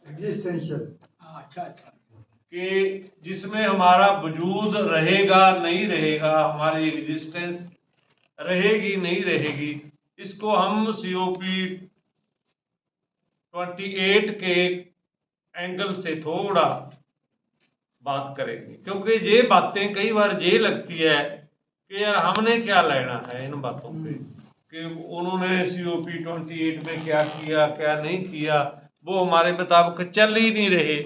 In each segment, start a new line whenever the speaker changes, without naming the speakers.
Existential.
अच्छा अच्छा।
कि जिसमें हमारा वजूद रहेगा नहीं रहेगा, हमारी एग्जिस्टेंस रहेगी नहीं रहेगी, इसको हम COP 28 के एंगल से थोड़ा बात करेंगे। क्योंकि ये बातें कई बार ये लगती है कि यार हमने क्या लेना है इन बातों पे, कि उन्होंने COP 28 में क्या किया क्या नहीं किया, वो हमारे मुताबिक चल ही नहीं रहे।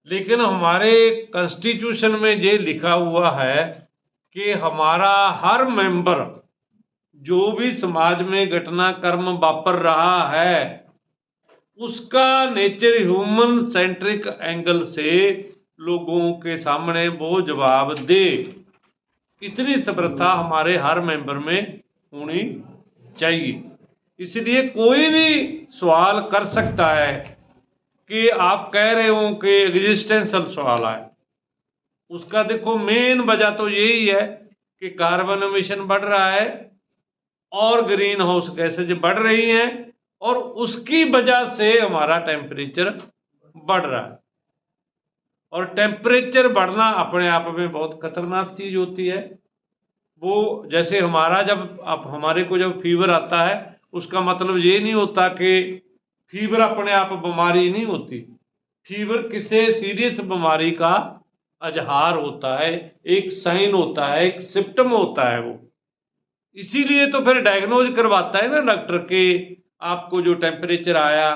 लेकिन हमारे कॉन्स्टिट्यूशन में ये लिखा हुआ है कि हमारा हर मेंबर जो भी समाज में घटनाक्रम वापर रहा है उसका नेचर ह्यूमन सेंट्रिक एंगल से लोगों के सामने वो जवाब दे। इतनी सभ्रता हमारे हर मेंबर में होनी चाहिए। इसलिए कोई भी सवाल कर सकता है कि आप कह रहे हो कि एग्जिस्टेंशियल सवाल है, उसका देखो मेन वजह तो यही है कि कार्बन एमिशन बढ़ रहा है और ग्रीन हाउस गैसेज बढ़ रही हैं और उसकी वजह से हमारा टेम्परेचर बढ़ रहा है। और टेम्परेचर बढ़ना अपने आप में बहुत खतरनाक चीज होती है। वो जैसे हमारा जब आप हमारे को जब फीवर आता है उसका मतलब ये नहीं होता कि फीवर अपने आप बीमारी नहीं होती। फीवर किसी सीरियस बीमारी का अजहार होता है, एक साइन होता है, एक सिम्टम होता है वो। इसीलिए तो फिर डायग्नोज करवाता है ना डॉक्टर के आपको जो टेम्परेचर आया,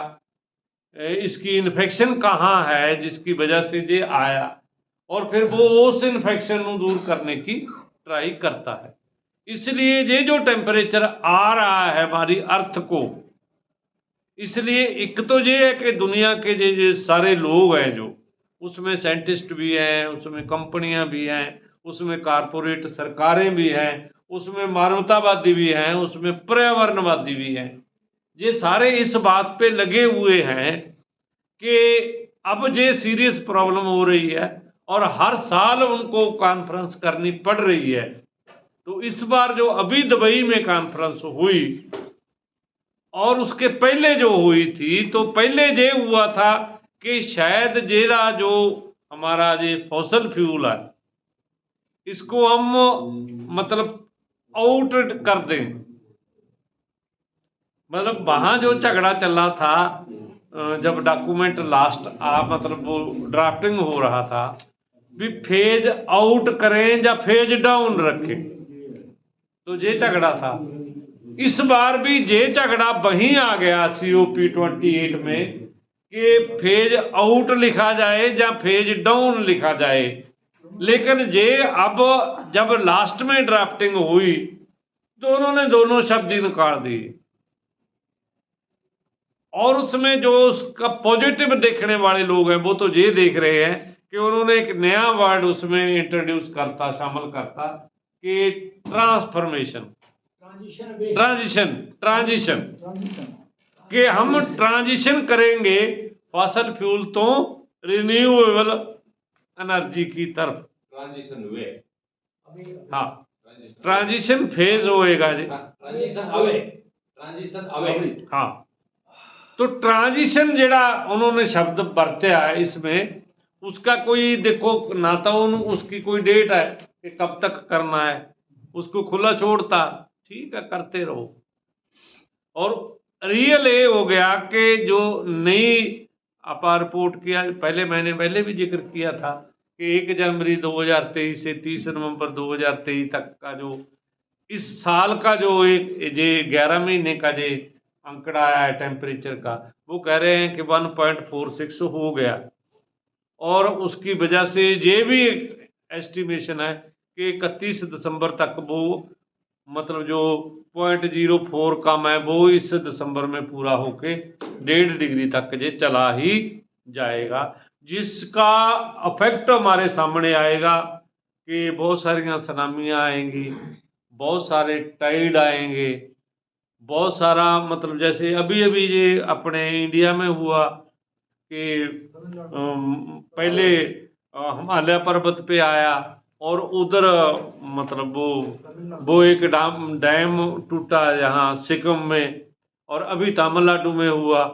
इसकी इन्फेक्शन कहाँ है जिसकी वजह से ये आया, और फिर वो उस इन्फेक्शन को दूर करने की ट्राई करता है। इसलिए ये जो टेम्परेचर आ रहा है हमारी अर्थ को, इसलिए एक तो ये है कि दुनिया के जो सारे लोग हैं, जो उसमें साइंटिस्ट भी हैं, उसमें कंपनियां भी हैं, उसमें कारपोरेट सरकारें भी हैं, उसमें मानवतावादी भी हैं, उसमें पर्यावरणवादी भी हैं, ये सारे इस बात पे लगे हुए हैं कि अब ये सीरियस प्रॉब्लम हो रही है और हर साल उनको कॉन्फ्रेंस करनी पड़ रही है। तो इस बार जो अभी दुबई में कॉन्फ्रेंस हुई और उसके पहले जो हुई थी, तो पहले ये हुआ था कि शायद जेरा जो हमारा ये फॉसल फ्यूल है इसको हम मतलब आउट कर दें। मतलब वहां जो झगड़ा चल रहा था जब डॉक्यूमेंट लास्ट मतलब वो ड्राफ्टिंग हो रहा था भी फेज आउट करें या फेज डाउन रखें, तो ये झगड़ा था। इस बार भी ये झगड़ा वहीं आ गया COP 28 में कि फेज आउट लिखा जाए या फेज डाउन लिखा जाए। लेकिन ये अब जब लास्ट में ड्राफ्टिंग हुई तो उन्होंने दोनों शब्द ही निकाल दिए, और उसमें जो उसका पॉजिटिव देखने वाले लोग हैं वो तो ये देख रहे हैं कि उन्होंने एक नया वर्ड उसमें इंट्रोड्यूस करता, शामिल करता कि ट्रांसफॉर्मेशन, ट्रांजिशन कि हम ट्रांजिशन करेंगे फॉसल फ्यूल तो रिन्यूएबल एनर्जी की तरफ।
ट्रांजिशन हुए,
हाँ ट्रांजिशन फेज होएगा जी,
ट्रांजिशन अवे।
हाँ तो ट्रांजिशन जेड़ा उन्होंने शब्द बरत्या है इसमें, उसका कोई देखो ना तो उसकी कोई डेट है कि कब तक करना है, उसको खुला छोड़ता ठीक है करते रहो। और रियल ये हो गया कि जो नई आपा रिपोर्ट किया, मैंने पहले भी जिक्र किया था कि 1 जनवरी 2023 से 30 नवंबर 2023 तक का जो इस साल का जो एक 11 महीने का जो आंकड़ा आया है टेम्परेचर का, वो कह रहे हैं कि 1.46 हो गया। और उसकी वजह से ये भी एस्टिमेशन है कि 31 दिसंबर तक वो मतलब जो 0.04 कम है वो इस दिसंबर में पूरा होके 1.5 डिग्री तक ये चला ही जाएगा, जिसका इफेक्ट हमारे सामने आएगा कि बहुत सारियां सुनामियां आएंगी, बहुत सारे टाइड आएंगे, बहुत सारा मतलब जैसे अभी अभी ये अपने इंडिया में हुआ कि पहले हिमालय पर्वत पे आया और उधर मतलब वो एक डैम टूटा यहाँ सिक्किम में, और अभी तमिलनाडु में हुआ।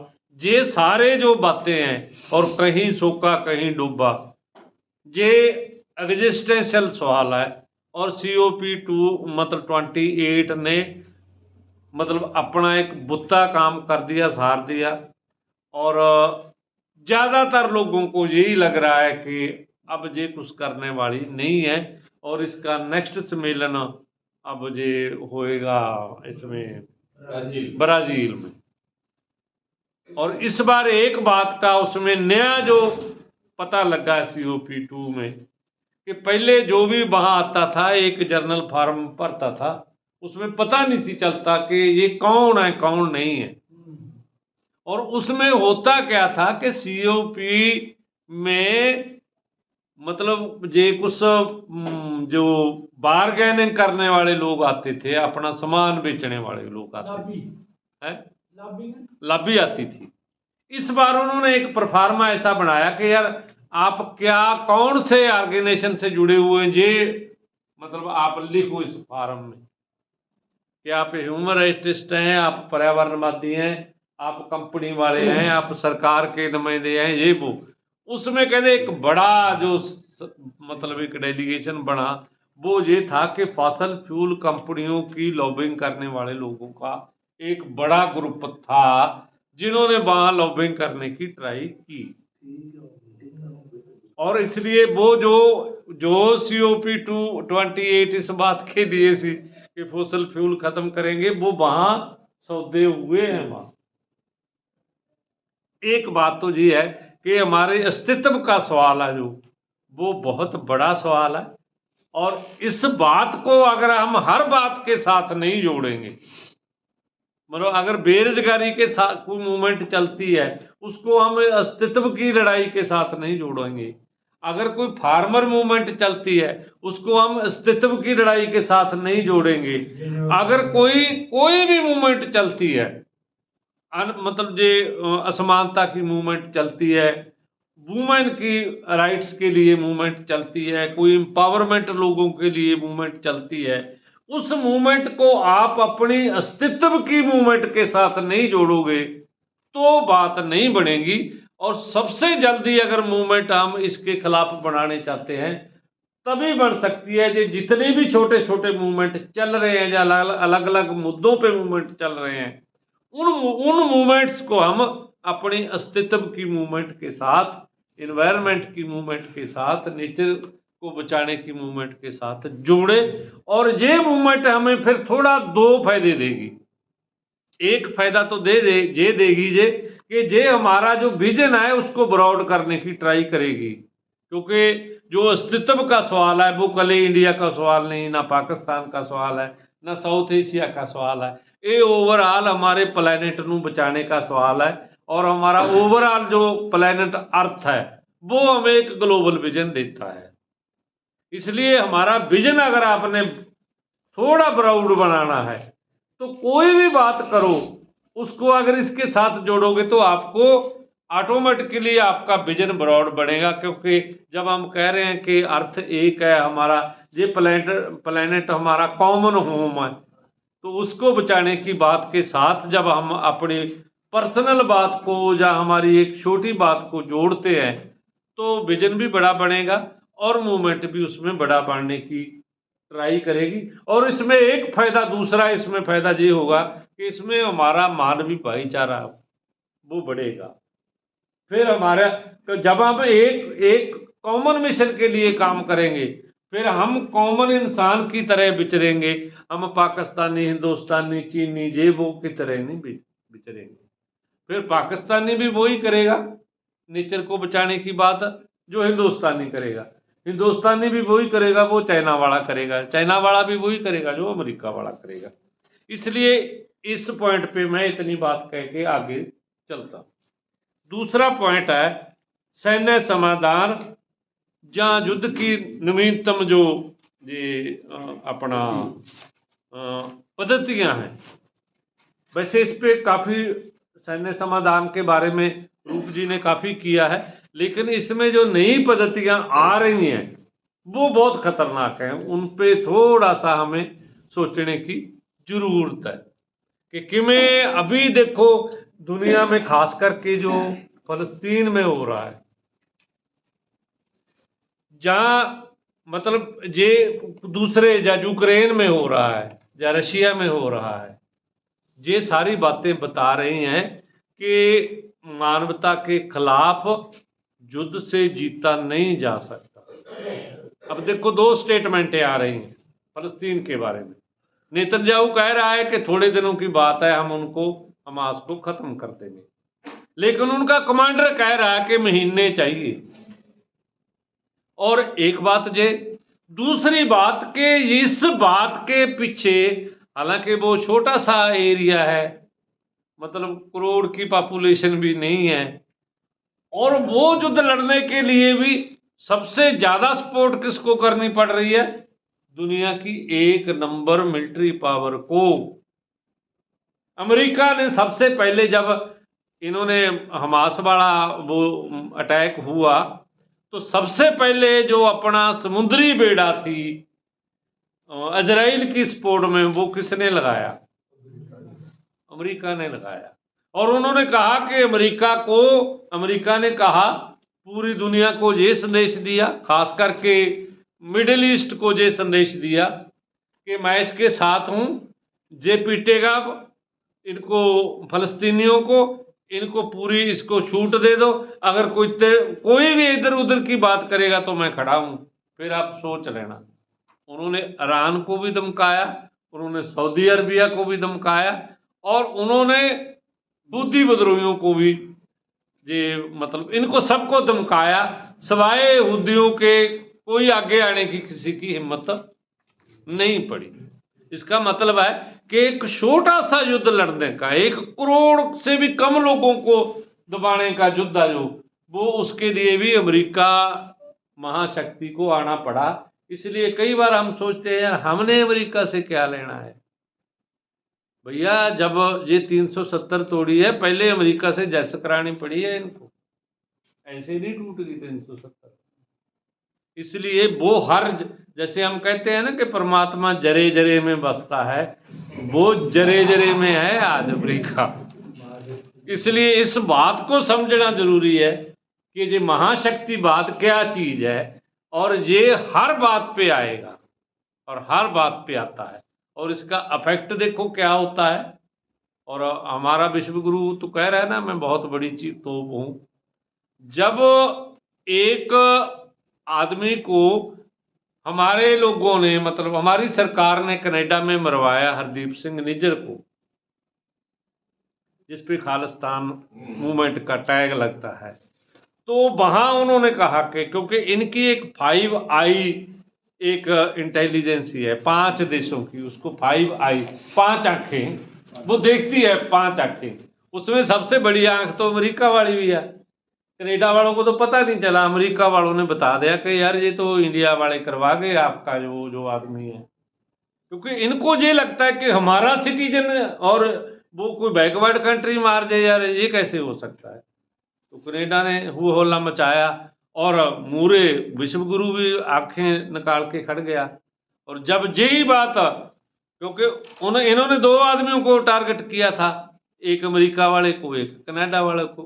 ये सारे जो बातें हैं और कहीं सोका कहीं डूबा, ये एग्जिस्टेंशियल सवाल है। और COP2 मतलब 28 ने मतलब अपना एक बुत्ता काम कर दिया, सार दिया। और ज्यादातर लोगों को यही लग रहा है कि अब ये कुछ करने वाली नहीं है और इसका नेक्स्ट सम्मेलन अब ये होएगा इसमें ब्राजील में। और इस बार एक बात का उसमें नया जो पता लगा COP2 में कि पहले जो भी वहां आता था एक जर्नल फॉर्म भरता था, उसमें पता नहीं थी चलता कि ये कौन है कौन नहीं है। और उसमें होता क्या था कि COP में मतलब जे कुछ जो बारगेनिंग करने वाले लोग आते थे, अपना सामान बेचने वाले लोग आते थे, लॉबी आती थी। इस बार उन्होंने एक परफार्मा ऐसा बनाया कि यार आप क्या कौन से ऑर्गेनाइजेशन से जुड़े हुए हैं, ये मतलब आप लिखो इस फॉर्म में कि आप ह्यूमन राइटिस्ट हैं, आप पर्यावरणवादी हैं, आप कंपनी वाले हैं, आप सरकार के नुमाइंदे हैं, ये वो। उसमें कहते एक बड़ा जो मतलब एक डेलीगेशन बना, वो ये था कि फॉसल फ्यूल कंपनियों की लॉबिंग करने वाले लोगों का एक बड़ा ग्रुप था जिन्होंने वहां लॉबिंग करने की ट्राई की। और इसलिए वो जो COP28 इस बात के लिए थी कि फॉसल फ्यूल खत्म करेंगे, वो वहां सौदे हुए हैं। वहां एक बात तो ये है कि हमारे अस्तित्व का सवाल है जो वो बहुत बड़ा सवाल है। और इस बात को अगर हम हर बात के साथ नहीं जोड़ेंगे, मतलब अगर बेरोजगारी के साथ कोई मूवमेंट चलती है उसको हम अस्तित्व की लड़ाई के साथ नहीं जोड़ेंगे, अगर कोई फार्मर मूवमेंट चलती है उसको हम अस्तित्व की लड़ाई के साथ नहीं जोड़ेंगे, अगर कोई भी मूवमेंट चलती है मतलब जो असमानता की मूवमेंट चलती है, वुमेन की राइट्स के लिए मूवमेंट चलती है, कोई एम्पावरमेंट लोगों के लिए मूवमेंट चलती है, उस मूवमेंट को आप अपनी अस्तित्व की मूवमेंट के साथ नहीं जोड़ोगे तो बात नहीं बनेगी। और सबसे जल्दी अगर मूवमेंट हम इसके खिलाफ बनाने चाहते हैं तभी बन सकती है। जो जितने भी छोटे छोटे मूवमेंट चल रहे हैं, या अलग अलग मुद्दों पे मूवमेंट चल रहे हैं, उन मूवमेंट्स को हम अपने अस्तित्व की मूवमेंट के साथ, इन्वायरमेंट की मूवमेंट के साथ, नेचर को बचाने की मूवमेंट के साथ जोड़े। और ये मूवमेंट हमें फिर थोड़ा दो फायदे देगी। एक फायदा तो ये देगी जे कि जे हमारा जो विजन है उसको ब्रॉड करने की ट्राई करेगी, क्योंकि जो अस्तित्व का सवाल है वो कल इंडिया का सवाल नहीं, ना पाकिस्तान का सवाल है, ना साउथ एशिया का सवाल है। ये ओवरऑल हमारे प्लैनेट नू बचाने का सवाल है। और हमारा ओवरऑल जो प्लैनेट अर्थ है वो हमें एक ग्लोबल विजन देता है। इसलिए हमारा विजन अगर आपने थोड़ा ब्रॉड बनाना है तो कोई भी बात करो उसको अगर इसके साथ जोड़ोगे तो आपको ऑटोमेटिकली आपका विजन ब्रॉड बनेगा। क्योंकि जब हम कह रहे हैं कि अर्थ एक है, हमारा ये प्लैनेट हमारा कॉमन होम है, तो उसको बचाने की बात के साथ जब हम अपनी पर्सनल बात को या हमारी एक छोटी बात को जोड़ते हैं तो विजन भी बड़ा बनेगा और मूवमेंट भी उसमें बड़ा बढ़ने की ट्राई करेगी। और इसमें एक फायदा, दूसरा इसमें फायदा ये होगा कि इसमें हमारा मानवीय भाईचारा वो बढ़ेगा। फिर हमारा तो जब हम एक कॉमन मिशन के लिए काम करेंगे फिर हम कॉमन इंसान की तरह विचरेंगे, हम पाकिस्तानी, हिंदुस्तानी, चीनी, जे वो की तरह नहीं विचरेंगे। फिर पाकिस्तानी भी वही करेगा नेचर को बचाने की बात जो हिंदुस्तानी करेगा, हिंदुस्तानी भी वही करेगा वो चाइना वाला करेगा, चाइना वाला भी वही करेगा जो अमेरिका वाला करेगा। इसलिए इस पॉइंट पे मैं इतनी बात कह के आगे चलता। दूसरा पॉइंट है सैन्य समाधान जहाँ युद्ध की नवीनतम जो ये अपना पद्धतियां हैं। वैसे इस पे काफी सैन्य समाधान के बारे में रूप जी ने काफी किया है, लेकिन इसमें जो नई पद्धतियां आ रही हैं वो बहुत खतरनाक हैं। उन पे थोड़ा सा हमें सोचने की जरूरत है कि किमें अभी देखो दुनिया में खास करके जो फलस्तीन में हो रहा है, जहां मतलब जे दूसरे या यूक्रेन में हो रहा है या रशिया में हो रहा है, ये सारी बातें बता रही हैं कि मानवता के खिलाफ युद्ध से जीता नहीं जा सकता। अब देखो, दो स्टेटमेंटें आ रही हैं फलस्तीन के बारे में। नेतन्याहू कह रहा है कि थोड़े दिनों की बात है, हम उनको हमास को खत्म कर देंगे, लेकिन उनका कमांडर कह रहा है कि महीने चाहिए। और एक बात जे, दूसरी बात के इस बात के पीछे, हालांकि वो छोटा सा एरिया है, मतलब करोड़ की पॉपुलेशन भी नहीं है, और वो युद्ध लड़ने के लिए भी सबसे ज्यादा सपोर्ट किसको करनी पड़ रही है? दुनिया की एक नंबर मिलिट्री पावर को। अमेरिका ने सबसे पहले, जब इन्होंने हमास वाला वो अटैक हुआ, तो सबसे पहले जो अपना समुद्री बेड़ा थी इजराइल की सपोर्ट में, वो किसने लगाया? अमेरिका ने लगाया। और उन्होंने कहा कि अमेरिका ने कहा, पूरी दुनिया को ये संदेश दिया, खास करके मिडिल ईस्ट को ये संदेश दिया कि मैं इसके साथ हूं, जे पीटेगा इनको, फलस्तीनियों को, इनको पूरी इसको छूट दे दो, अगर कोई भी इधर उधर की बात करेगा तो मैं खड़ा हूं, फिर आप सोच लेना। उन्होंने ईरान को भी धमकाया, उन्होंने सऊदी अरबिया को भी धमकाया, और उन्होंने हूती विद्रोहियों को भी, ये मतलब इनको सबको धमकाया, सवाए हूतियों के कोई आगे आने की किसी की हिम्मत नहीं पड़ी। इसका मतलब है कि एक छोटा सा युद्ध लड़ने का, 1 करोड़ से भी कम लोगों को दबाने का युद्ध है जो, वो उसके लिए भी अमेरिका महाशक्ति को आना पड़ा। इसलिए कई बार हम सोचते हैं, यार हमने अमेरिका से क्या लेना है? भैया, जब ये 370 तोड़ी है, पहले अमेरिका से जैसे करानी पड़ी है इनको, ऐसे नहीं टूट गई 370। इसलिए वो जैसे हम कहते हैं ना कि परमात्मा जरे जरे में बसता है, वो जरे जरे में है आज अमेरिका। इसलिए इस बात को समझना जरूरी है कि ये महाशक्तिवाद क्या चीज है, और ये हर बात पे आएगा, और हर बात पे आता है, और इसका इफेक्ट देखो क्या होता है। और हमारा विश्व गुरु तो कह रहा है ना, मैं बहुत बड़ी चीज तो हूं। जब एक आदमी को हमारे लोगों ने, मतलब हमारी सरकार ने कनाडा में मरवाया, हरदीप सिंह निज्जर को, जिस पे खालिस्तान मूवमेंट का टैग लगता है, तो वहां उन्होंने कहा कि क्योंकि इनकी एक 5 आई एक इंटेलिजेंसी है 5 देशों की, उसको 5 आई, 5 आंखें वो देखती है, 5 आंखें, उसमें सबसे बड़ी आंख तो अमेरिका वाली भी है। कनाडा वालों को तो पता नहीं चला, अमेरिका वालों ने बता दिया कि यार ये तो इंडिया वाले करवा गए आपका जो आदमी है, क्योंकि इनको ये लगता है कि हमारा सिटीजन और वो कोई बैकवर्ड कंट्री मार जाए, यार ये कैसे हो सकता है। तो कनाडा ने हु हल्ला मचाया, और मूरे विश्व गुरु भी आंखें निकाल के खड़ गया। और जब यही बात, क्योंकि इन्होंने 2 आदमियों को टारगेट किया था, एक अमेरिका वाले को, एक कनाडा वाले को।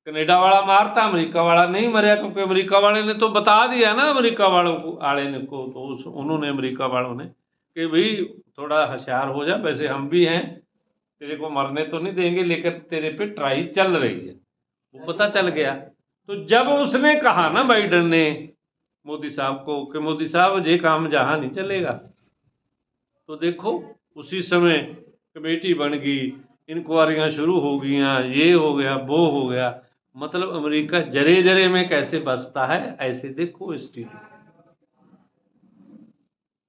कनाडा वाला मारता, अमेरिका वाला नहीं मरा, क्योंकि अमेरिका वाले ने तो बता दिया ना, अमेरिका वालों को तो उन्होंने, अमेरिका वालों ने, कि भाई थोड़ा होशियार हो जा, वैसे हम भी हैं, तेरे को मरने तो नहीं देंगे, लेकिन तेरे पे ट्राई चल रही है, वो पता चल गया। तो जब उसने कहा ना बाइडन ने मोदी साहब को कि मोदी साहब ये काम जहां नहीं चलेगा, तो देखो उसी समय कमेटी बन गई, इंक्वायरियां शुरू हो गई, ये हो गया वो हो गया। मतलब अमेरिका जरे जरे में कैसे बसता है, ऐसे देखो स्थिति।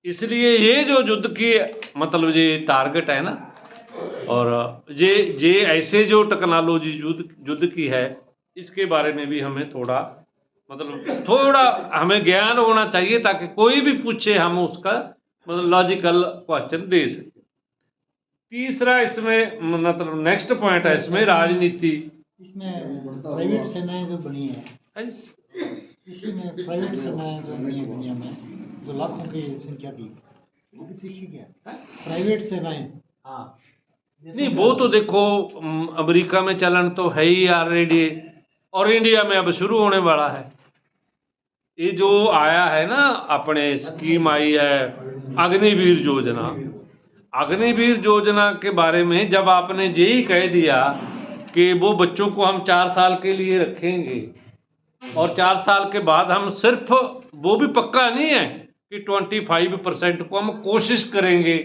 इसलिए ये जो युद्ध की मतलब ये टारगेट है ना, और ये ऐसे जो टेक्नोलॉजी युद्ध की है, इसके बारे में भी हमें थोड़ा हमें ज्ञान होना चाहिए, ताकि कोई भी पूछे हम उसका मतलब लॉजिकल क्वेश्चन दे सके। तीसरा इसमें मतलब नेक्स्ट पॉइंट है इसमें राजनीति।
इसमें प्राइवेट सेनाएं जो बनी है, इसी में प्राइवेट सेनाएं जो बनी है दुनिया में, जो लाखों की संख्या की, वो भी किसी की है प्राइवेट सेनाएं।
हाँ, नहीं वो तो देखो अमेरिका में चलन तो है ही ऑलरेडी, और इंडिया में अब शुरू होने वाला है। ये जो आया है ना अपने स्कीम आई है अग्निवीर योजना, अग्निवीर योजना के बारे में जब आपने यही कह दिया कि वो बच्चों को हम 4 साल के लिए रखेंगे और 4 साल के बाद हम सिर्फ, वो भी पक्का नहीं है कि 25% को हम कोशिश करेंगे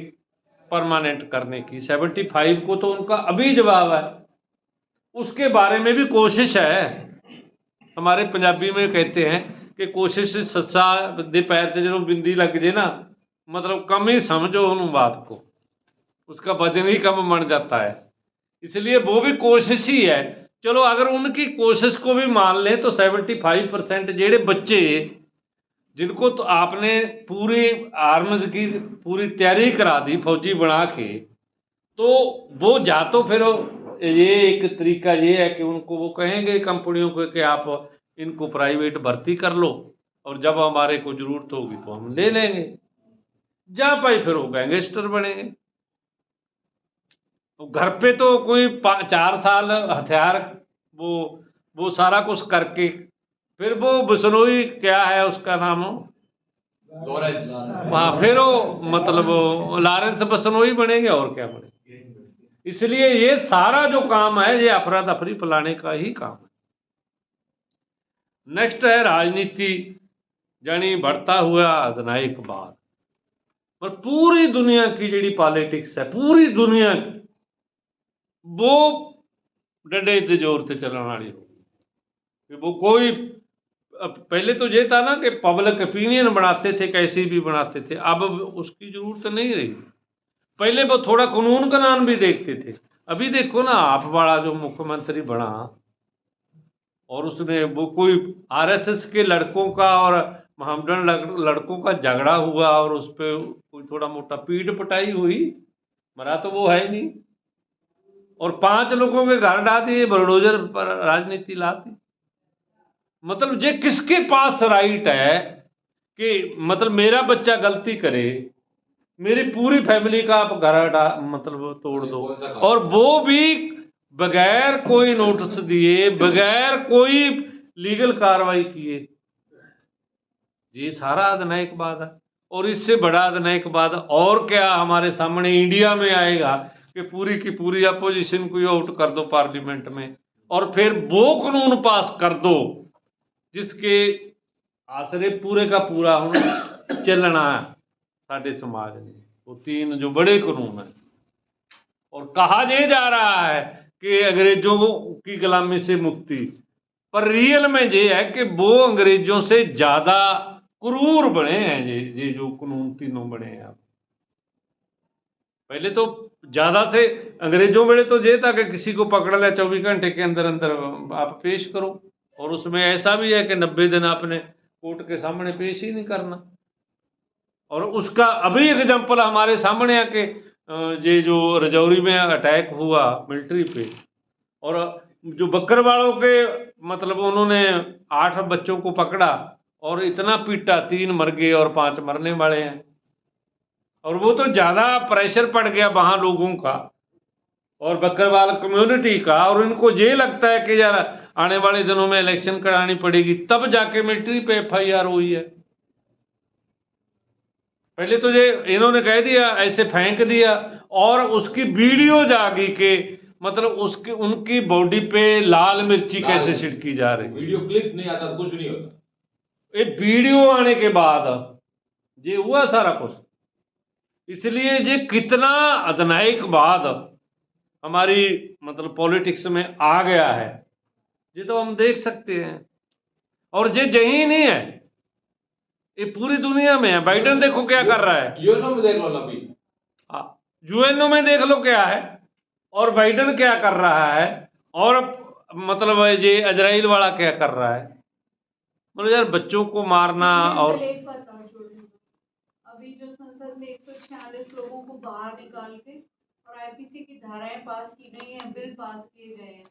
परमानेंट करने की, 75 को तो उनका अभी जवाब है, उसके बारे में भी कोशिश है। हमारे पंजाबी में कहते हैं कि कोशिश सस्सा दे पैर च जो बिंदी लग जाए ना, मतलब कम ही समझो उन बात को, उसका वजन ही कम बन जाता है, इसलिए वो भी कोशिश ही है। चलो अगर उनकी कोशिश को भी मान लें तो 75% जेड़े बच्चे जिनको तो आपने पूरी आर्म्स की पूरी तैयारी करा दी फौजी बना के, तो वो जा तो फिर ये एक तरीका ये है कि उनको वो कहेंगे कंपनियों को कि आप इनको प्राइवेट भर्ती कर लो और जब हमारे को जरूरत होगी तो हम ले लेंगे, जा पाई फिर वो गैंगस्टर बनेंगे। तो घर पे तो कोई 4 साल हथियार वो सारा कुछ करके फिर वो बिश्नोई क्या है उसका नाम, वहाँ फिर वो मतलब लॉरेंस बिश्नोई बनेंगे और क्या बनेंगे। इसलिए ये सारा जो काम है ये अफरा तफरी फैलाने का ही काम है। नेक्स्ट है राजनीति, यानी बढ़ता हुआ अधिनायकवाद। पर पूरी दुनिया की जी पॉलिटिक्स है, पूरी दुनिया की, वो डंडे ते जोर से चलने वाली होगी। वो कोई पहले तो ये था ना कि पब्लिक ओपिनियन बनाते थे, कैसी भी बनाते थे, अब उसकी जरूरत नहीं रही। पहले वो थोड़ा कानून का नाम भी देखते थे। अभी देखो ना आप वाला जो मुख्यमंत्री बना और उसमें वो कोई आरएसएस के लड़कों का और मोहम्मदन लड़कों का झगड़ा हुआ और उस पर कोई थोड़ा मोटा पीट पटाई हुई, मरा तो वो है नहीं, और 5 लोगों के घर डाल दिए, बुलडोजर पर राजनीति लाती। मतलब ये किसके पास राइट है कि मतलब मेरा बच्चा गलती करे, मेरी पूरी फैमिली का आप घर मतलब तोड़ दो, और वो भी बगैर कोई नोटिस दिए, बगैर कोई लीगल कार्रवाई किए। ये सारा अधिनायकवाद है। और इससे बड़ा अधिनायकवाद और क्या हमारे सामने इंडिया में आएगा कि पूरी की पूरी अपोजिशन को आउट कर दो पार्लियामेंट में, और फिर वो कानून पास कर दो जिसके आसरे पूरे का पूरा चलना है साडे समाज में। वो 3 जो बड़े कानून हैं, और कहा ये जा रहा है कि अंग्रेजों की गुलामी से मुक्ति, पर रियल में ये है कि वो अंग्रेजों से ज्यादा क्रूर बने हैं ये जो कानून तीनों बने हैं। आप पहले तो ज्यादा से अंग्रेजों में तो ये था कि किसी को पकड़ लिया 24 घंटे के अंदर अंदर आप पेश करो, और उसमें ऐसा भी है कि 90 दिन आपने कोर्ट के सामने पेश ही नहीं करना। और उसका अभी एग्जाम्पल हमारे सामने है कि ये जो रजौरी में अटैक हुआ मिलिट्री पे, और जो बकरवालों के मतलब उन्होंने 8 बच्चों को पकड़ा और इतना पीटा, 3 मर गए और 5 मरने वाले हैं। और वो तो ज्यादा प्रेशर पड़ गया वहां लोगों का और बकरवाल कम्युनिटी का, और इनको ये लगता है कि यार आने वाले दिनों में इलेक्शन करानी पड़ेगी, तब जाके मिलिट्री पे FIR हुई है। पहले तो ये इन्होंने कह दिया, ऐसे फेंक दिया, और उसकी वीडियो जागी के मतलब उसकी उनकी बॉडी पे लाल मिर्ची कैसे छिड़की जा रही,
वीडियो क्लिप नहीं आता, कुछ नहीं होता।
ये वीडियो आने के बाद ये हुआ सारा कुछ। इसलिए ये कितना अधिनायकवाद हमारी मतलब पॉलिटिक्स में आ गया है, ये तो हम देख सकते हैं। और ये यही नहीं है, ये पूरी दुनिया में है। बाइडेन देखो क्या कर रहा है,
यूएनओ में देख लो अभी,
यूएनओ में देख लो क्या है, और बाइडेन क्या कर रहा है, और मतलब ये इजराइल वाला क्या कर रहा है। मतलब यार बच्चों को मारना। और
अभी जो संसद में 146 लोगों को बाहर निकाल के और आईपीसी की धाराएं पास की गई हैं, बिल पास किए गए हैं,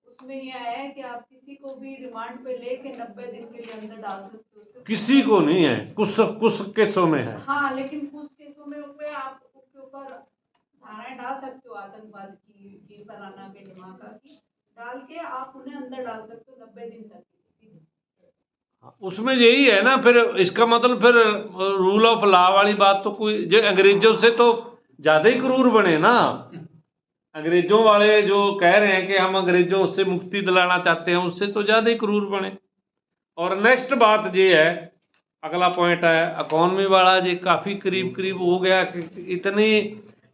उसमें ये आया है कि आप किसी को भी रिमांड पे लेके 90 दिन के लिए अंदर डाल सकते हो।
किसी को नहीं है, कुछ केसों में है।
हाँ, लेकिन कुछ केसों में आप उसके ऊपर धाराएं डाल सकते हो आतंकवाद की फलाना के ढिमाका की, डाल के आप उन्हें अंदर डाल सकते हो 90 दिन तक।
उसमें यही है ना, फिर इसका मतलब फिर रूल ऑफ लॉ वाली बात तो कोई जो अंग्रेजों से तो ज्यादा ही क्रूर बने ना। अंग्रेजों वाले जो कह रहे हैं कि हम अंग्रेजों से मुक्ति दिलाना चाहते हैं, उससे तो ज्यादा ही क्रूर बने। और नेक्स्ट बात ये है, अगला पॉइंट है इकोनॉमी वाला, जी काफी करीब करीब हो गया कि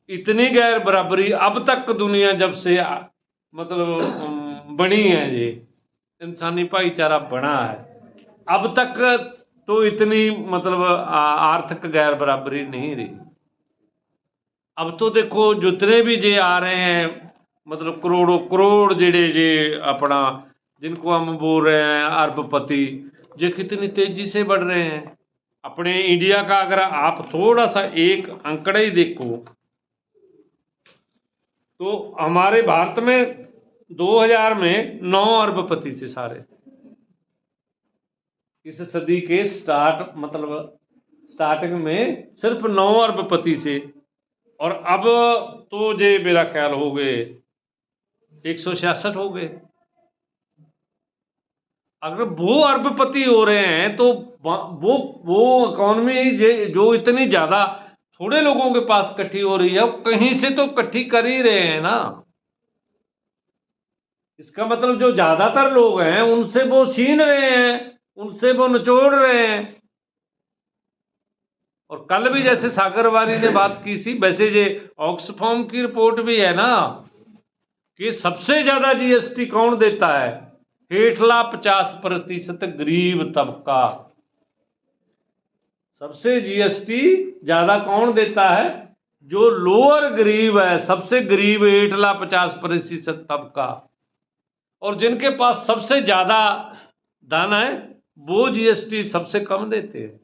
इतनी गैर बराबरी अब तक दुनिया जब से मतलब बनी है, ये इंसानी भाईचारा बना है, अब तक तो इतनी मतलब आर्थिक गैर बराबरी नहीं रही। अब तो देखो जितने भी जे आ रहे हैं, मतलब करोड़ों करोड़ जेड़े जे अपना जिनको हम बोल रहे हैं अरबपति, जे कितनी तेजी से बढ़ रहे हैं। अपने इंडिया का अगर आप थोड़ा सा एक आंकड़ा ही देखो तो हमारे भारत में 2000 में 9 अरबपति से सारे, इस सदी के स्टार्टिंग में सिर्फ 9 अरबपति से, और अब तो जे मेरा ख्याल हो गए 166 हो गए। अगर वो अरबपति हो रहे हैं तो वो इकोनॉमी जो इतनी ज्यादा थोड़े लोगों के पास इकट्ठी हो रही है, वो कहीं से तो इकट्ठी कर ही रहे हैं ना। इसका मतलब जो ज्यादातर लोग हैं उनसे वो छीन रहे हैं, उनसे वो निचोड़ रहे हैं। और कल भी जैसे सागरवारी ने बात की थी, वैसे ये ऑक्सफॉर्म की रिपोर्ट भी है ना कि सबसे ज्यादा जीएसटी कौन देता है, हेठला 50% गरीब तबका। सबसे जीएसटी ज्यादा कौन देता है, जो लोअर गरीब है, सबसे गरीब हेठला 50% तबका। और जिनके पास सबसे ज्यादा धन है वो जीएसटी सबसे कम देते हैं।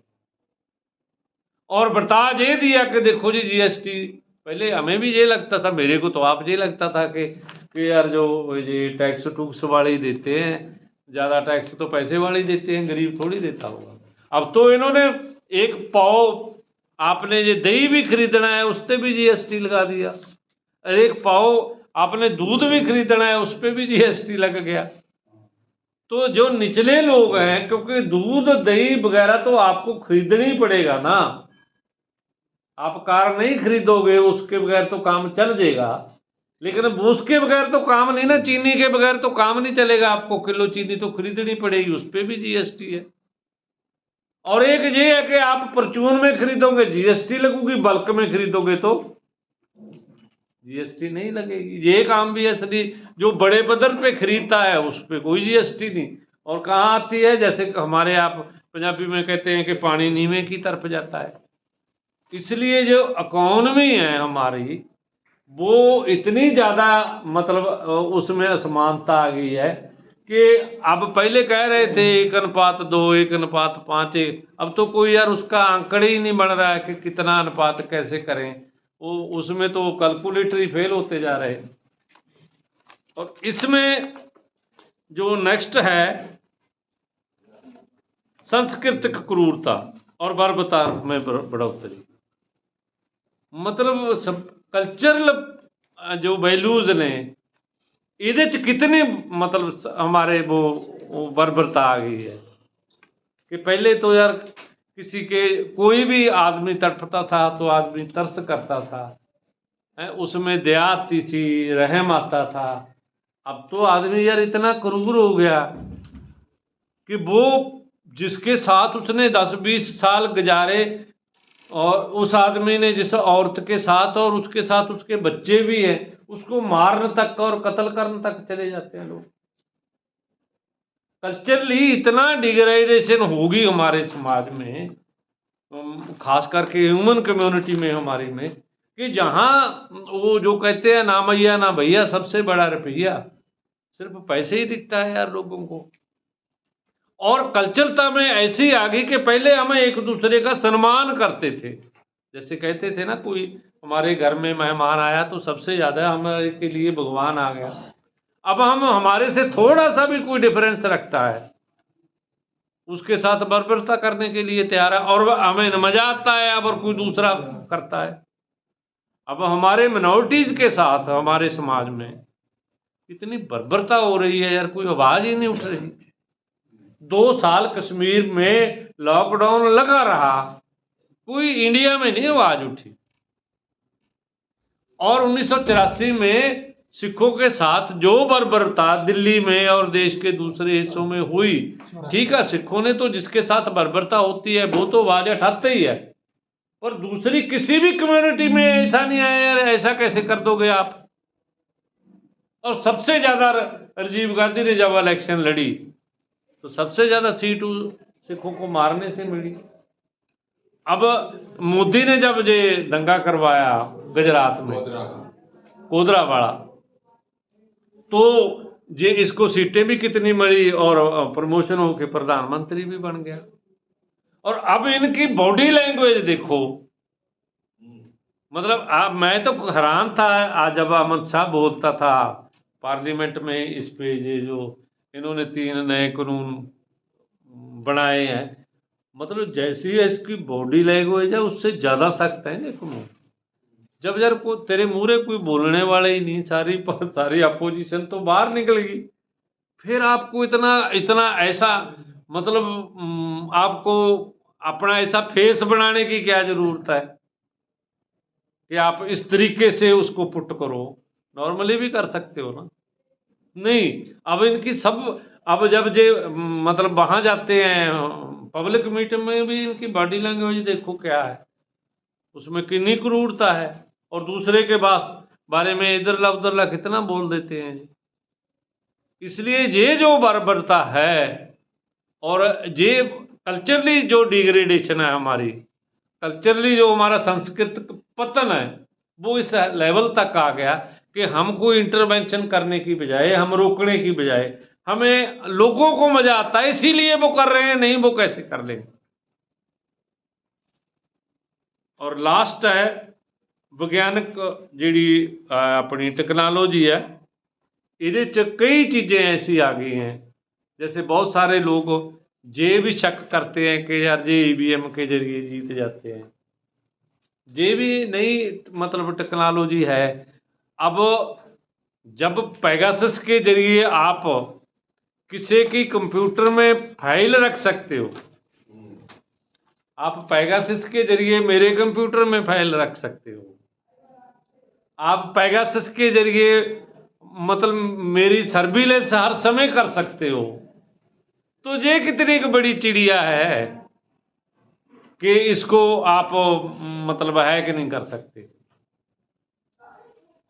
और बर्ताज ये दिया कि देखो जी जीएसटी, पहले हमें भी ये लगता था, मेरे को तो आप ये लगता था कि यार जो ये टैक्स टूक्स वाले ही देते हैं, ज़्यादा टैक्स तो पैसे वाले ही देते हैं, गरीब थोड़ी देता होगा। अब तो इन्होंने एक पाव, आपने ये दही भी खरीदना है उस पर भी जीएसटी लगा दिया, और एक पाव आपने दूध भी खरीदना है उस पर भी जीएसटी लग गया। तो जो निचले लोग हैं, क्योंकि दूध दही वगैरह तो आपको खरीदना ही पड़ेगा ना, आप कार नहीं खरीदोगे उसके बगैर तो काम चल जाएगा, लेकिन उसके बगैर तो काम नहीं ना, चीनी के बगैर तो काम नहीं चलेगा, आपको किलो चीनी तो खरीदनी पड़ेगी, उस पर भी जीएसटी है। और एक ये है कि आप परचून में खरीदोगे जीएसटी लगेगी, बल्क में खरीदोगे तो जीएसटी नहीं लगेगी। ये काम भी असली जो बड़े पद्धर पे खरीदता है उस पर कोई जीएसटी नहीं। और कहाँ आती है, जैसे हमारे आप पंजाबी में कहते हैं कि पानी नीवे की तरफ जाता है। इसलिए जो इकोनॉमी है हमारी वो इतनी ज़्यादा मतलब उसमें असमानता आ गई है कि अब पहले कह रहे थे 1:2, 1:5, अब तो कोई यार उसका आंकड़े ही नहीं बन रहा है कि कितना अनुपात कैसे करें, वो उसमें तो कैलकुलेटर ही फेल होते जा रहे। और इसमें जो नेक्स्ट है सांस्कृतिक क्रूरता और बर्बरता में बढ़ोतरी, मतलब सब कल्चरल जो वैल्यूज ने ਇਹਦੇ ਚ कितने मतलब हमारे वो बर्बरता आ गई है कि पहले तो यार किसी के कोई भी आदमी तड़पता था तो आदमी तरस करता था, उसमें दया आती थी, रहम आता था। अब तो आदमी यार इतना क्रूर हो गया कि वो जिसके साथ उसने 10-20 साल गुजारे और उस आदमी ने जिस औरत के साथ और उसके साथ उसके बच्चे भी हैं, उसको मारने तक और कत्ल करने तक चले जाते हैं लोग। कल्चरली इतना डिग्रेडेशन होगी हमारे समाज में, खास करके ह्यूमन कम्युनिटी में हमारी में, कि जहाँ वो जो कहते हैं ना मैया ना भैया, सबसे बड़ा रुपया, सिर्फ पैसे ही दिखता है यार लोगों को। और कल्चरता में ऐसी आ गई कि पहले हम एक दूसरे का सम्मान करते थे, जैसे कहते थे ना कोई हमारे घर में मेहमान आया तो सबसे ज़्यादा हमारे के लिए भगवान आ गया। अब हम हमारे से थोड़ा सा भी कोई डिफरेंस रखता है उसके साथ बर्बरता करने के लिए तैयार है, और हमें मजा आता है अगर कोई दूसरा करता है। अब हमारे मिनॉरिटीज के साथ हमारे समाज में इतनी बर्बरता हो रही है यार, कोई आवाज ही नहीं उठ रही। 2 साल कश्मीर में लॉकडाउन लगा रहा, कोई इंडिया में नहीं आवाज उठी। और 1984 में सिखों के साथ जो बर्बरता दिल्ली में और देश के दूसरे हिस्सों में हुई, ठीक है, सिखों ने तो जिसके साथ बर्बरता होती है वो तो आवाज उठाते ही है, पर दूसरी किसी भी कम्युनिटी में ऐसा नहीं आया यार, ऐसा कैसे कर दोगे आप। और सबसे ज्यादा राजीव गांधी ने जब इलेक्शन लड़ी तो सबसे ज्यादा सीट सिखों को मारने से मिली। अब मोदी ने जब ये दंगा करवाया गुजरात में कोदरा वाला, तो ये इसको सीटें भी कितनी मिली और प्रमोशन होके प्रधानमंत्री भी बन गया। और अब इनकी बॉडी लैंग्वेज देखो, मतलब मैं तो हैरान था आज जब अमित शाह बोलता था पार्लियामेंट में इस पे, ये जो इन्होंने 3 नए कानून बनाए हैं, मतलब जैसी इसकी बॉडी लैंग्वेज है उससे ज्यादा सख्त है ये कानून। जब यार को तेरे मुहरे कोई बोलने वाले ही नहीं, सारी अपोजिशन तो बाहर निकलेगी, फिर आपको इतना ऐसा मतलब आपको अपना ऐसा फेस बनाने की क्या जरूरत है कि आप इस तरीके से उसको पुट करो। नॉर्मली भी कर सकते हो ना। नहीं, अब इनकी सब, अब जब ये मतलब वहां जाते हैं पब्लिक मीटिंग में भी इनकी बॉडी लैंग्वेज देखो क्या है, उसमें कितनी क्रूरता है। और दूसरे के बारे में इधर उधर कितना बोल देते हैं। इसलिए ये जो बर्बरता है और ये कल्चरली जो डिग्रेडेशन है, हमारी कल्चरली जो हमारा सांस्कृतिक पतन है, वो इस लेवल तक आ गया कि हमको इंटरवेंशन करने की बजाय, हम रोकने की बजाय, हमें लोगों को मजा आता है इसीलिए वो कर रहे हैं, नहीं वो कैसे कर लेंगे। और लास्ट है विज्ञानक जी अपनी टेक्नोलॉजी है, ਇਹਦੇ ਚ कई चीज़ें ऐसी आ गई हैं, जैसे बहुत सारे लोग ये भी शक करते हैं कि यार ये ईवीएम के जरिए जीत जाते हैं। ये भी नई मतलब टेक्नोलॉजी है। अब जब पेगासस के जरिए आप किसी की कंप्यूटर में फाइल रख सकते हो, आप पेगासस के जरिए मेरे कंप्यूटर में फाइल रख सकते हो, आप पेगासस के जरिए मतलब मेरी सर्विलेंस हर समय कर सकते हो। तो ये कितनी एक बड़ी चिड़िया है कि इसको आप मतलब है कि नहीं कर सकते।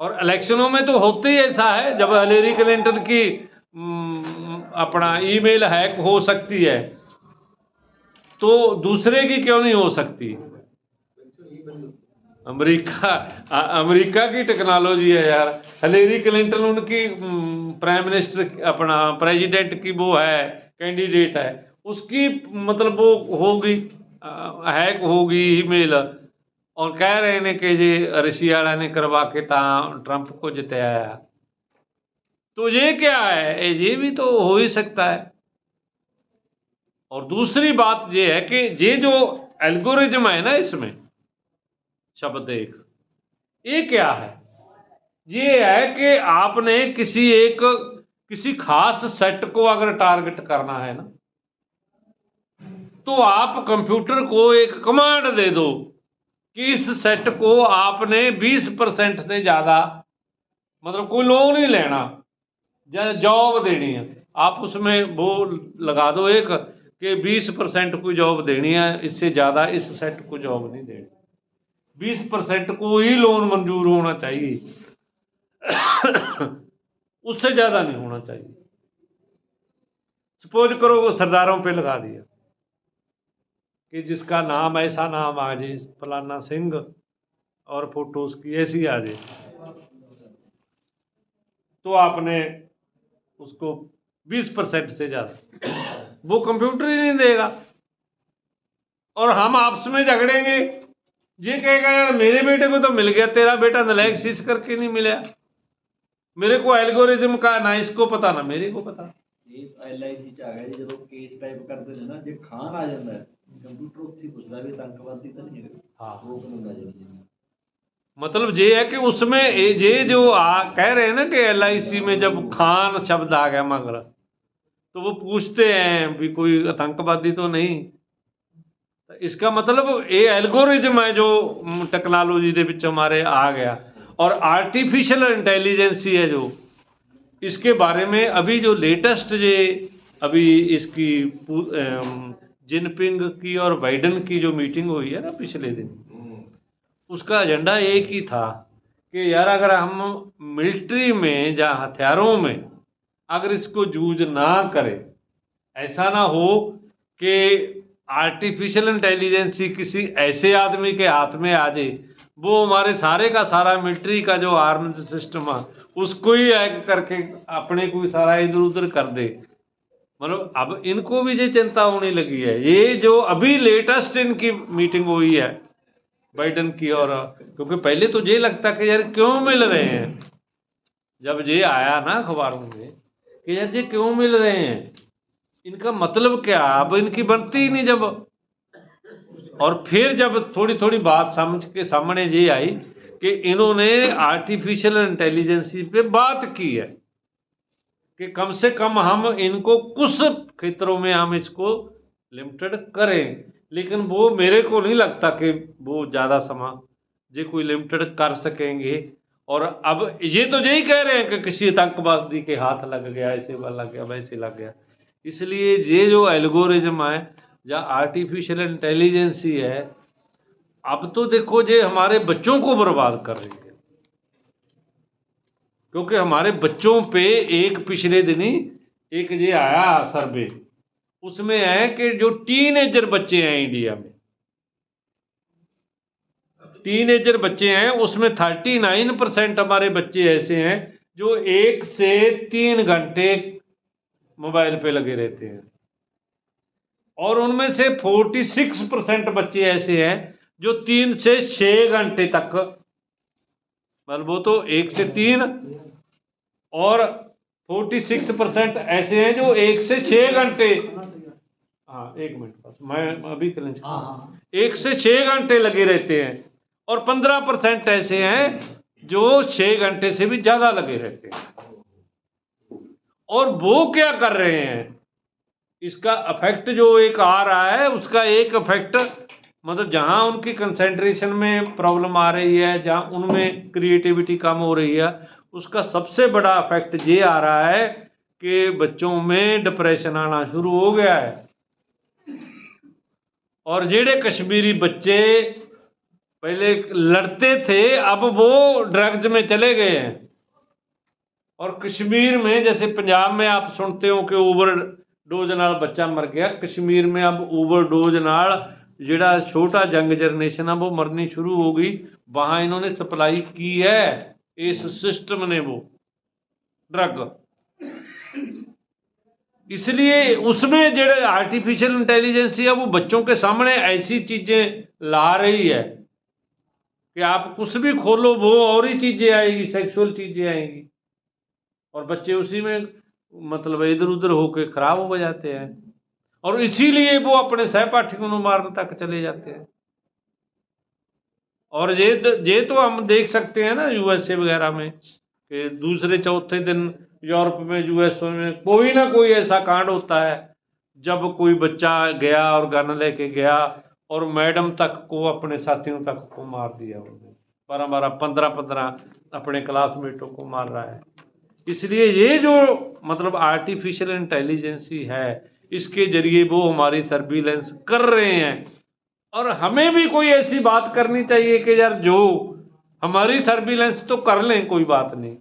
और इलेक्शनों में तो होते ही ऐसा है, जब हिलेरी क्लिंटन की अपना ईमेल हैक हो सकती है तो दूसरे की क्यों नहीं हो सकती। अमेरिका की टेक्नोलॉजी है यार। हिलेरी क्लिंटन उनकी प्राइम मिनिस्टर अपना प्रेसिडेंट की वो है, कैंडिडेट है, उसकी मतलब वो होगी हैक होगी ईमेल, और कह रहे हैं कि जी रशिया वाला ने करवा के ट्रंप को जिताया। तो ये क्या है, ये भी तो हो ही सकता है। और दूसरी बात ये है कि ये जो एल्गोरिज्म है ना इसमें शब्द एक, ये क्या है, ये है कि आपने किसी खास सेट को अगर टारगेट करना है ना, तो आप कंप्यूटर को एक कमांड दे दो कि इस सेट को आपने 20% से ज्यादा मतलब कोई लोन नहीं लेना, जॉब देनी है, आप उसमें वो लगा दो एक कि 20% को जॉब देनी है, इससे ज्यादा इस सेट को जॉब नहीं देनी, 20% को ही लोन मंजूर होना चाहिए, उससे ज्यादा नहीं होना चाहिए। सपोज करो वो सरदारों पे लगा दिया कि जिसका नाम ऐसा नाम आ जाए फलाना सिंह और फोटो उसकी ऐसी आ जाए, तो आपने उसको 20% से ज्यादा, वो कंप्यूटर ही नहीं देगा। और हम आपस में झगड़ेंगे, ये कहेगा यार मेरे बेटे को तो मिल गया, तेरा बेटा नलायक शीश करके नहीं मिला, मेरे को एल्गोरिज्म का ना इसको पता ना मेरे को पता।
LIC ਚ ਆ ਗਿਆ ਜੀ, ਜਦੋਂ ਕੇਸ ਟਾਈਪ ਕਰਦੇ ਨੇ ਨਾ, ਜੇ ਖਾਨ ਆ ਜਾਂਦਾ ਕੰਪਿਊਟਰ ਉੱਥੇ ਪੁੱਛਦਾ ਵੀ ਆਤੰਕਵਾਦੀ ਤਾਂ ਨਹੀਂ ਹੈਗਾ,
ਹਾਂ
ਉਹ ਕਾਨੂੰਨ ਆ ਜਾਂਦਾ।
मतलब ये है कि उसमें ये जो कह रहे हैं ना कि LIC में जब खान शब्द आ गया मगर, तो वो पूछते हैं भी कोई आतंकवादी तो नहीं। इसका मतलब ये एल्गोरिज्म है जो टेक्नोलॉजी ਦੇ ਵਿੱਚ हमारे आ गया। और आर्टिफिशियल इंटेलिजेंसी है जो, इसके बारे में अभी जो लेटेस्ट ये अभी इसकी जिनपिंग की और बाइडन की जो मीटिंग हुई है ना पिछले दिन, उसका एजेंडा एक ही था कि यार अगर हम मिलिट्री में या हथियारों में अगर इसको यूज ना करें, ऐसा ना हो कि आर्टिफिशियल इंटेलिजेंसी किसी ऐसे आदमी के हाथ में आ जाए, वो हमारे सारे का सारा मिलिट्री का जो आर्म्ड सिस्टम है उसको ही हैक करके अपने को सारा इधर उधर कर दे। मतलब अब इनको भी ये चिंता होने लगी है। ये जो अभी लेटेस्ट इनकी मीटिंग हुई है बाइडन की, और क्योंकि पहले तो ये लगता कि यार क्यों मिल रहे हैं, जब ये आया ना अखबारों में कि यार ये क्यों मिल रहे हैं, इनका मतलब क्या, अब इनकी बनती ही नहीं जब। और फिर जब थोड़ी थोड़ी बात समझ के सामने ये आई कि इन्होंने आर्टिफिशियल इंटेलिजेंसी पे बात की है कि कम से कम हम इनको कुछ क्षेत्रों में हम इसको लिमिटेड करें, लेकिन वो मेरे को नहीं लगता कि वो ज़्यादा समय ये कोई लिमिटेड कर सकेंगे। और अब ये तो यही कह रहे हैं कि किसी आतंकवादी के हाथ लग गया, ऐसे लग गया वैसे लग गया। इसलिए ये जो एल्गोरिज्म है या आर्टिफिशियल इंटेलिजेंसी है, अब तो देखो ये हमारे बच्चों को बर्बाद कर रही है। क्योंकि हमारे बच्चों पे एक पिछले दिन ही एक ये आया सर्वे, उसमें है कि जो टीनेजर बच्चे हैं इंडिया में, टीनेजर बच्चे हैं उसमें 39% हमारे बच्चे ऐसे हैं जो 1 से 3 घंटे मोबाइल पे लगे रहते हैं। और उनमें से 46% बच्चे ऐसे हैं जो 3 से 6 घंटे तक, मतलब वो तो 1 से 3, और 46% ऐसे हैं जो 1 से 6 घंटे, हाँ 1 मिनट बस मैं अभी कल 1 से 6 घंटे लगे रहते हैं। और 15% ऐसे हैं जो 6 घंटे से भी ज़्यादा लगे रहते हैं। और वो क्या कर रहे हैं, इसका इफेक्ट जो एक आ रहा है, उसका एक इफेक्ट मतलब जहाँ उनकी कंसंट्रेशन में प्रॉब्लम आ रही है, जहाँ उनमें क्रिएटिविटी कम हो रही है, उसका सबसे बड़ा इफेक्ट ये आ रहा है कि बच्चों में डिप्रेशन आना शुरू हो गया है। और जेड़े कश्मीरी बच्चे पहले लड़ते थे अब वो ड्रग्स में चले गए हैं। और कश्मीर में जैसे पंजाब में आप सुनते हो कि ओवरडोज नाल बच्चा मर गया, कश्मीर में अब ओवरडोज नाल जिहड़ा छोटा यंग जनरेशन है वो मरनी शुरू हो गई। वहाँ इन्होंने सप्लाई की है इस सिस्टम ने वो ड्रग। इसलिए उसमें जो आर्टिफिशियल इंटेलिजेंसी है वो बच्चों के सामने ऐसी चीज़ें ला रही है कि आप कुछ भी खोलो वो और ही चीज़ें आएगी, सेक्सुअल चीज़ें आएंगी, और बच्चे उसी में मतलब इधर उधर होके खराब हो जाते हैं। और इसीलिए वो अपने सहपाठियों को मारने तक चले जाते हैं। और ये तो हम देख सकते हैं ना USA वगैरह में कि दूसरे चौथे दिन यूरोप में US में कोई ना कोई ऐसा कांड होता है जब कोई बच्चा गया और गन लेके गया और मैडम तक को अपने साथियों तक को मार दिया उन्होंने, 12-12 15-15 अपने क्लासमेटों को मार रहा है। इसलिए ये जो मतलब आर्टिफिशियल इंटेलिजेंसी है, इसके जरिए वो हमारी सर्विलेंस कर रहे हैं। और हमें भी कोई ऐसी बात करनी चाहिए कि यार जो हमारी सर्विलेंस तो कर लें, कोई बात नहीं,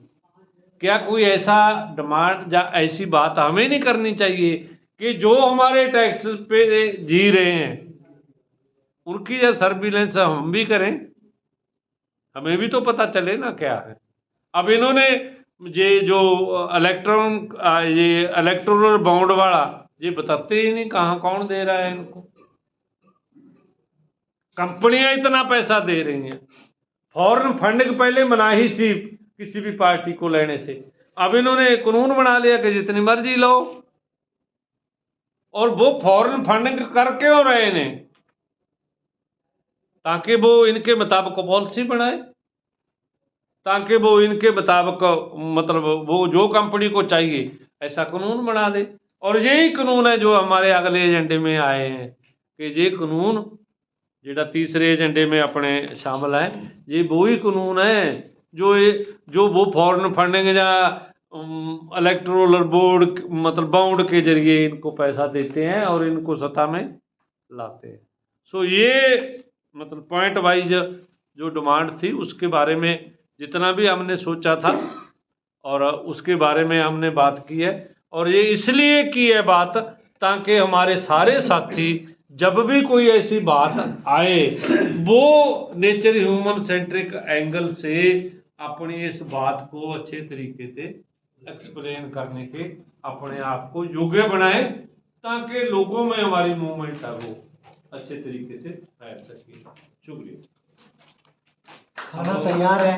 क्या कोई ऐसा डिमांड या ऐसी बात हमें नहीं करनी चाहिए कि जो हमारे टैक्स पे जी रहे हैं उनकी यार सर्विलेंस हम भी करें, हमें भी तो पता चले ना क्या है। अब इन्होंने ये जो इलेक्टोरल बॉन्ड वाला ये बताते ही नहीं कहाँ कौन दे रहा है इनको। कंपनियां इतना पैसा दे रही हैं, फॉरेन फंडिंग पहले मनाही सी किसी भी पार्टी को लेने से, अब इन्होंने कानून बना लिया कि जितनी मर्जी लो। और वो फॉरेन फंडिंग कर क्यों रहे हैं, ताकि वो इनके मुताबिक पॉलिसी बनाए। ताकि वो इनके मुताबिक मतलब वो जो कंपनी को चाहिए ऐसा कानून बना दे। और यही कानून है जो हमारे अगले एजेंडे में आए हैं कि ये कानून जेड़ा तीसरे एजेंडे में अपने शामिल है, ये वही कानून है जो वो फॉरेन फंडिंग या इलेक्टोरल बोर्ड मतलब बाउंड के जरिए इनको पैसा देते हैं और इनको सत्ता में लाते हैं। सो ये मतलब पॉइंट वाइज जो डिमांड थी उसके बारे में जितना भी हमने सोचा था और उसके बारे में हमने बात की है। और ये इसलिए की है बात ताकि हमारे सारे साथी जब भी कोई ऐसी बात आए वो नेचर ह्यूमन सेंट्रिक एंगल से अपनी इस बात को अच्छे तरीके से एक्सप्लेन करने के अपने आप को योग्य बनाए ताकि लोगों में हमारी मूवमेंट है वो अच्छे तरीके से फैल सके। शुक्रिया।
खाना तैयार है।